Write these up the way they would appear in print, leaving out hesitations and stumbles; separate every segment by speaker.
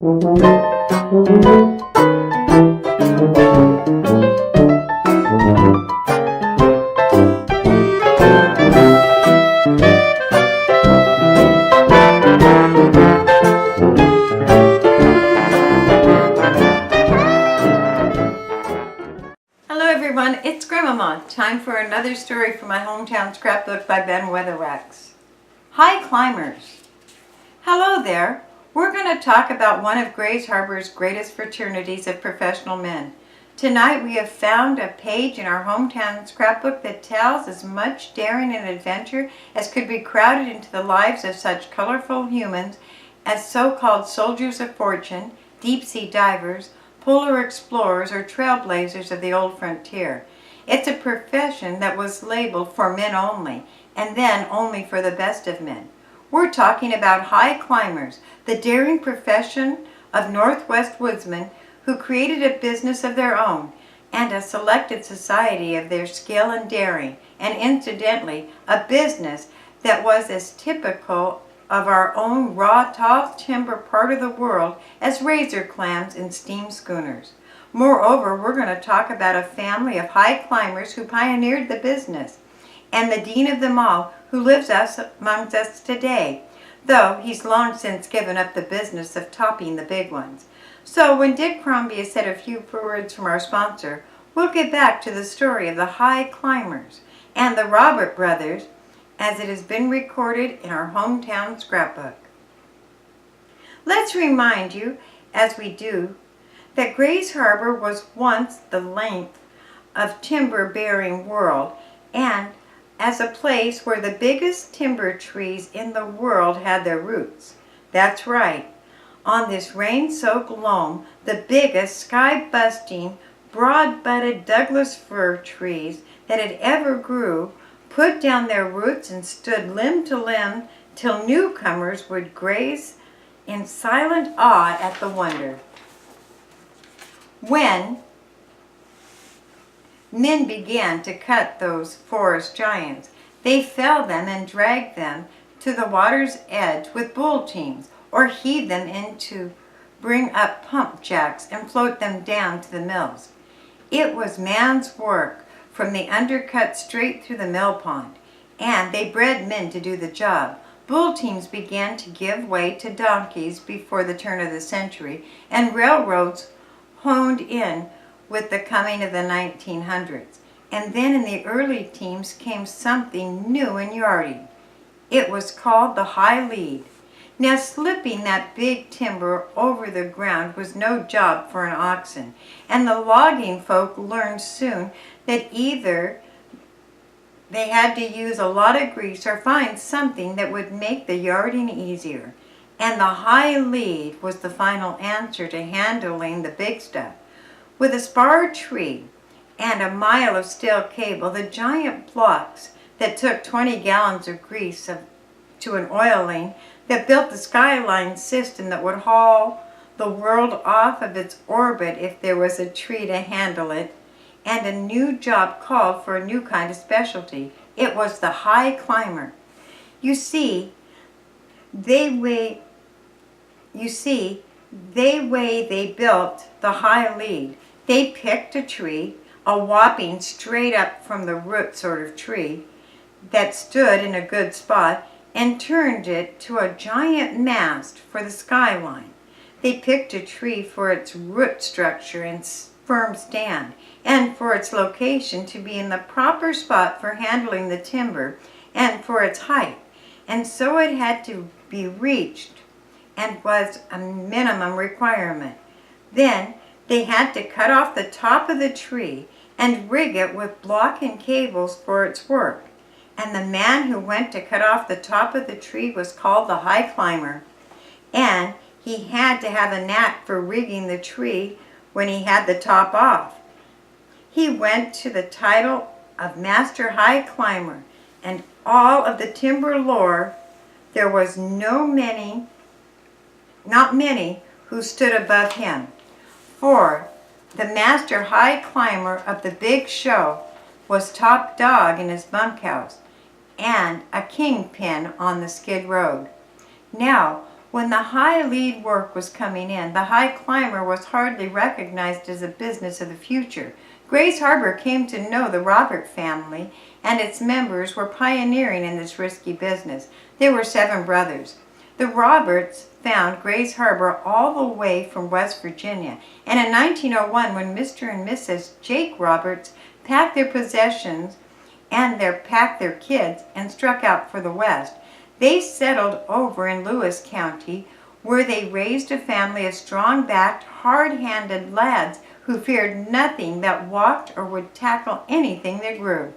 Speaker 1: Hello everyone, it's Grandmama. Time for another story from my Hometown Scrapbook by Ben Weatherwax. High Climbers. Hello there. We're going to talk about one of Grays Harbor's greatest fraternities of professional men. Tonight we have found a page in our Hometown Scrapbook that tells as much daring and adventure as could be crowded into the lives of such colorful humans as so-called soldiers of fortune, deep-sea divers, polar explorers, or trailblazers of the old frontier. It's a profession that was labeled for men only, and then only for the best of men. We're talking about high climbers, the daring profession of Northwest woodsmen who created a business of their own and a selected society of their skill and daring, and incidentally, a business that was as typical of our own raw tall timber part of the world as razor clams and steam schooners. Moreover, we're going to talk about a family of high climbers who pioneered the business, and the dean of them all who lives amongst us today, though he's long since given up the business of topping the big ones. So when Dick Crombie has said a few words from our sponsor, we'll get back to the story of the high climbers and the Robert brothers as it has been recorded in our Hometown Scrapbook. Let's remind you, as we do, that Grays Harbor was once the length of timber-bearing world, and as a place where the biggest timber trees in the world had their roots. That's right. On this rain-soaked loam, the biggest sky-busting, broad-butted Douglas fir trees that had ever grew put down their roots and stood limb to limb till newcomers would graze in silent awe at the wonder. When men began to cut those forest giants, they felled them and dragged them to the water's edge with bull teams, or heaved them in to bring up pump jacks and float them down to the mills. It was man's work from the undercut straight through the mill pond, and they bred men to do the job. Bull teams began to give way to donkeys before the turn of the century, and railroads honed in with the coming of the 1900s. And then in the early teams came something new and yarding. It was called the high lead. Now slipping that big timber over the ground was no job for an oxen, and the logging folk learned soon that either they had to use a lot of grease or find something that would make the yarding easier. And the high lead was the final answer to handling the big stuff. With a spar tree and a mile of steel cable, the giant blocks that took 20 gallons of grease to an oiling that built the skyline system that would haul the world off of its orbit if there was a tree to handle it, and a new job called for a new kind of specialty. It was the high climber. You see, they built the high lead. They picked a tree, a whopping straight up from the root sort of tree that stood in a good spot, and turned it to a giant mast for the skyline. They picked a tree for its root structure and firm stand, and for its location to be in the proper spot for handling the timber, and for its height. And so it had to be reached, and was a minimum requirement. Then they had to cut off the top of the tree and rig it with block and cables for its work. And the man who went to cut off the top of the tree was called the high climber. And he had to have a knack for rigging the tree when he had the top off. He went to the title of Master High Climber, and all of the timber lore, there was not many who stood above him. For the Master High Climber of the big show was top dog in his bunkhouse and a kingpin on the skid road. Now, When the high lead work was coming in, the high climber was hardly recognized as a business of the future. Grays Harbor came to know the Robert family, and its members were pioneering in this risky business. There were 7 brothers. The Roberts found Grays Harbor all the way from West Virginia, and in 1901, when Mr. and Mrs. Jake Roberts packed their possessions and packed their kids and struck out for the West, they settled over in Lewis County, where they raised a family of strong-backed, hard-handed lads who feared nothing that walked or would tackle anything that grew.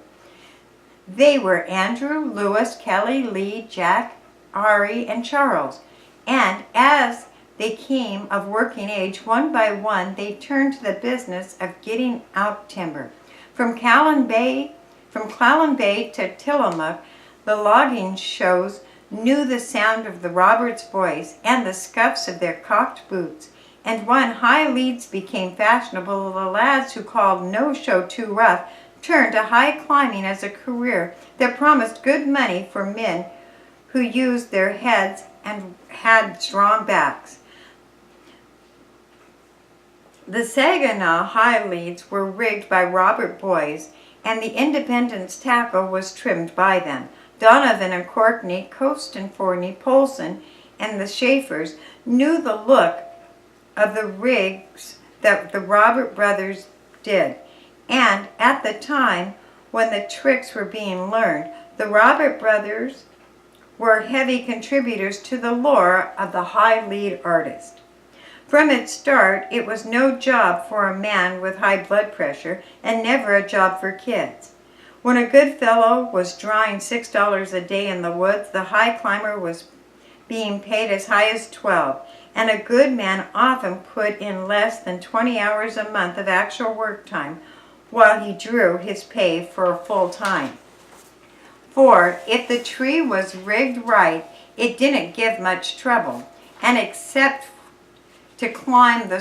Speaker 1: They were Andrew, Lewis, Kelly, Lee, Jack, Ari, and Charles, and as they came of working age, one by one, they turned to the business of getting out timber. From Clallam Bay to Tillamook, the logging shows knew the sound of the Roberts' voice and the scuffs of their cocked boots. And when high leads became fashionable, the lads who called no show too rough turned to high climbing as a career that promised good money for men who used their heads and had strong backs. The Saginaw high leads were rigged by Robert boys, and the Independence tackle was trimmed by them. Donovan and Courtney, Coast and Forney, Polson, and the Schaefers knew the look of the rigs that the Robert brothers did, and at the time when the tricks were being learned, the Robert brothers were heavy contributors to the lore of the high lead artist. From its start, it was no job for a man with high blood pressure and never a job for kids. When a good fellow was drawing $6 a day in the woods, the high climber was being paid as high as 12, and a good man often put in less than 20 hours a month of actual work time while he drew his pay for a full time. For if the tree was rigged right, it didn't give much trouble, and except to climb the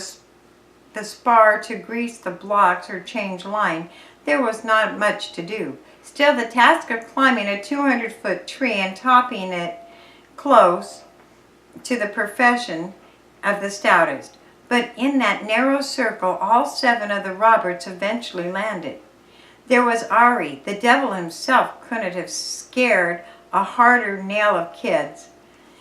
Speaker 1: spar to grease the blocks or change line, there was not much to do. Still, the task of climbing a 200-foot tree and topping it close to the profession of the stoutest. But in that narrow circle, all 7 of the Roberts eventually landed. There was Ari. The devil himself couldn't have scared a harder nail of kids,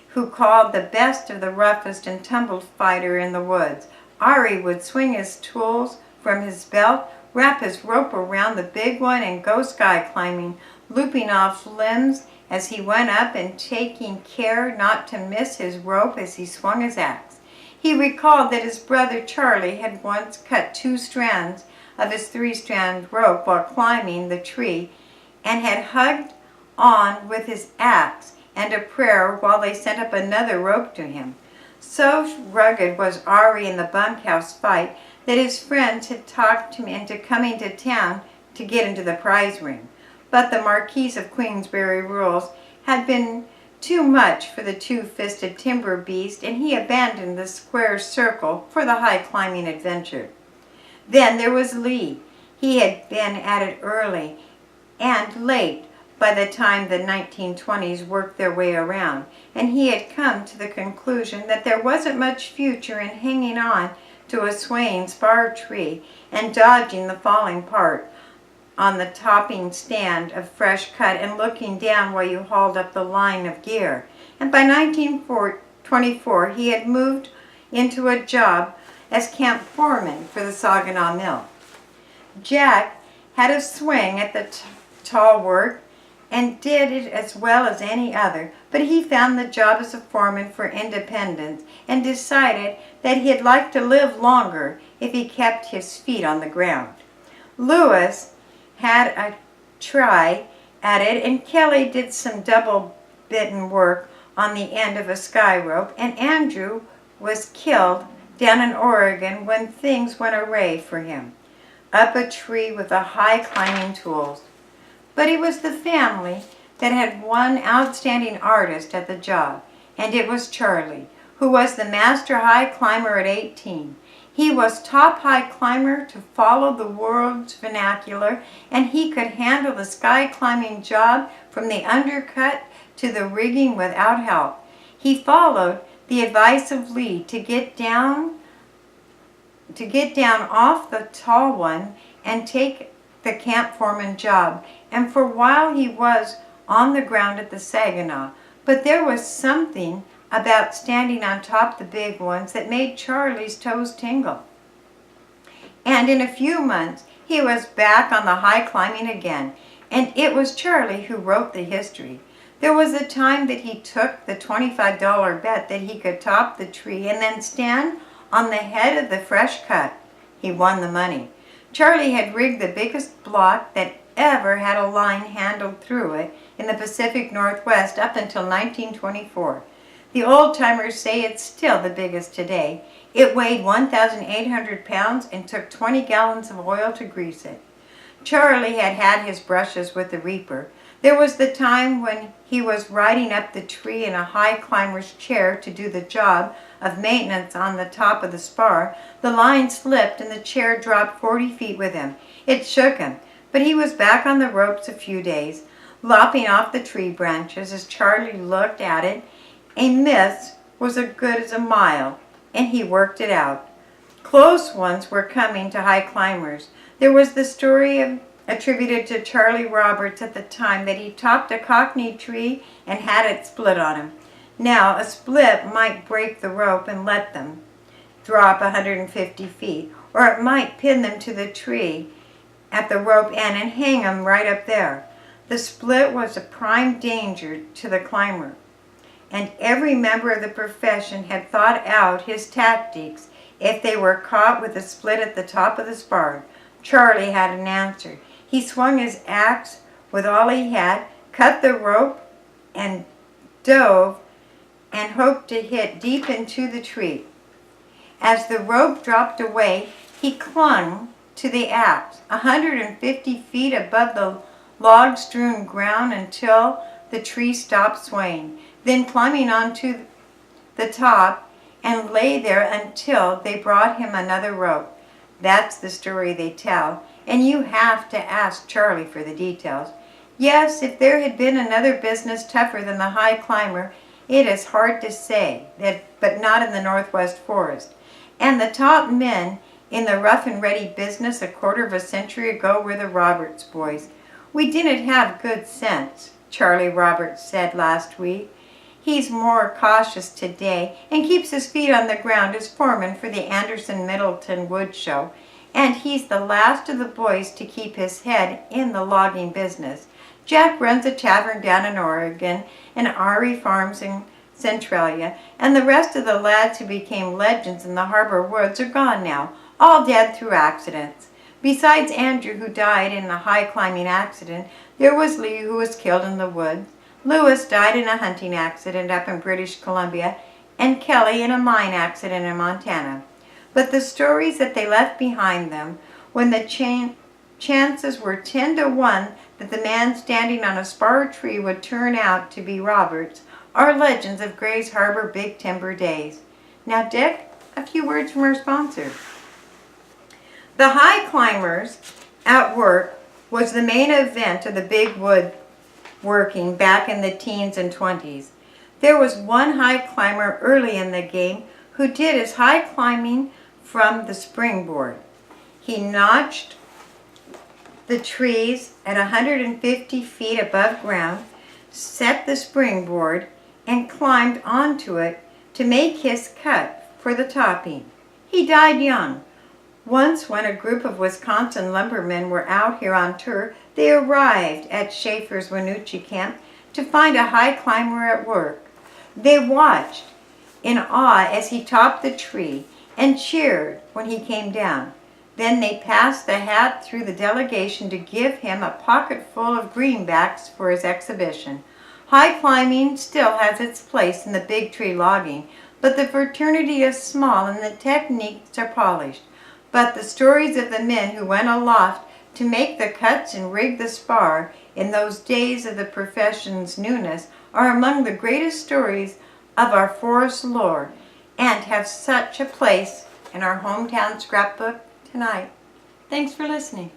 Speaker 1: who called the best of the roughest and tumbled fighter in the woods. Ari would swing his tools from his belt, wrap his rope around the big one, and go sky climbing, looping off limbs as he went up and taking care not to miss his rope as he swung his axe. He recalled that his brother Charlie had once cut 2 strands of his 3-strand rope while climbing the tree and had hugged on with his axe and a prayer while they sent up another rope to him. So rugged was Ari in the bunkhouse fight that his friends had talked him into coming to town to get into the prize ring. But the Marquis of Queensberry rules had been too much for the 2-fisted timber beast, and he abandoned the square circle for the high climbing adventure. Then there was Lee. He had been at it early and late by the time the 1920s worked their way around, and he had come to the conclusion that there wasn't much future in hanging on to a swaying spar tree and dodging the falling part on the topping stand of fresh cut and looking down while you hauled up the line of gear. And by 1924 he had moved into a job as camp foreman for the Saginaw Mill. Jack had a swing at the tall work and did it as well as any other, but he found the job as a foreman for Independence and decided that he'd like to live longer if he kept his feet on the ground. Lewis had a try at it, and Kelly did some double-bitten work on the end of a sky rope, and Andrew was killed down in Oregon when things went awry for him, up a tree with the high climbing tools. But it was the family that had one outstanding artist at the job, and it was Charlie, who was the master high climber at 18. He was top high climber to follow the world's vernacular, and he could handle the sky climbing job from the undercut to the rigging without help. He followed the advice of Lee to get down off the tall one and take the camp foreman job, and for a while he was on the ground at the Saginaw. But there was something about standing on top the big ones that made Charlie's toes tingle. And in a few months he was back on the high climbing again, and it was Charlie who wrote the history. There was a time that he took the $25 bet that he could top the tree and then stand on the head of the fresh cut. He won the money. Charlie had rigged the biggest block that ever had a line handled through it in the Pacific Northwest up until 1924. The old-timers say it's still the biggest today. It weighed 1,800 pounds and took 20 gallons of oil to grease it. Charlie had had his brushes with the reaper. There was the time when he was riding up the tree in a high climber's chair to do the job of maintenance on the top of the spar. The line slipped and the chair dropped 40 feet with him. It shook him, but he was back on the ropes a few days, lopping off the tree branches. As Charlie looked at it, a miss was as good as a mile, and he worked it out. Close ones were coming to high climbers. There was the story attributed to Charlie Roberts at the time that he topped a cockney tree and had it split on him. Now, a split might break the rope and let them drop 150 feet, or it might pin them to the tree at the rope end and hang them right up there. The split was a prime danger to the climber, and every member of the profession had thought out his tactics if they were caught with a split at the top of the spar. Charlie had an answer. He swung his axe with all he had, cut the rope, and dove and hoped to hit deep into the tree. As the rope dropped away, he clung to the axe 150 feet above the log-strewn ground until the tree stopped swaying, then climbing onto the top and lay there until they brought him another rope. That's the story they tell, and you have to ask Charlie for the details. Yes, if there had been another business tougher than the high climber, it is hard to say, but not in the Northwest forest. And the top men in the rough and ready business a quarter of a century ago were the Roberts boys. We didn't have good sense, Charlie Roberts said last week. He's more cautious today and keeps his feet on the ground as foreman for the Anderson-Middleton Wood Show, and he's the last of the boys to keep his head in the logging business. Jack runs a tavern down in Oregon, and Ari farms in Centralia, and the rest of the lads who became legends in the harbor woods are gone now, all dead through accidents. Besides Andrew, who died in a high-climbing accident, there was Lee, who was killed in the woods. Lewis died in a hunting accident up in British Columbia, and Kelly in a mine accident in Montana. But the stories that they left behind them, when the chances were 10 to 1 that the man standing on a spar tree would turn out to be Roberts, are legends of Gray's Harbor Big Timber days. Now, Dick, a few words from our sponsor. The high climbers at work was the main event of the big wood working back in the teens and 20s. There was one high climber early in the game who did his high climbing from the springboard. He notched the trees at 150 feet above ground, set the springboard, and climbed onto it to make his cut for the topping. He died young. Once, when a group of Wisconsin lumbermen were out here on tour, they arrived at Schaefer's Wenatchee camp to find a high climber at work. They watched in awe as he topped the tree and cheered when he came down. Then they passed the hat through the delegation to give him a pocket full of greenbacks for his exhibition. High climbing still has its place in the big tree logging, but the fraternity is small and the techniques are polished. But the stories of the men who went aloft to make the cuts and rig the spar in those days of the profession's newness are among the greatest stories of our forest lore and have such a place in our hometown scrapbook tonight. Thanks for listening.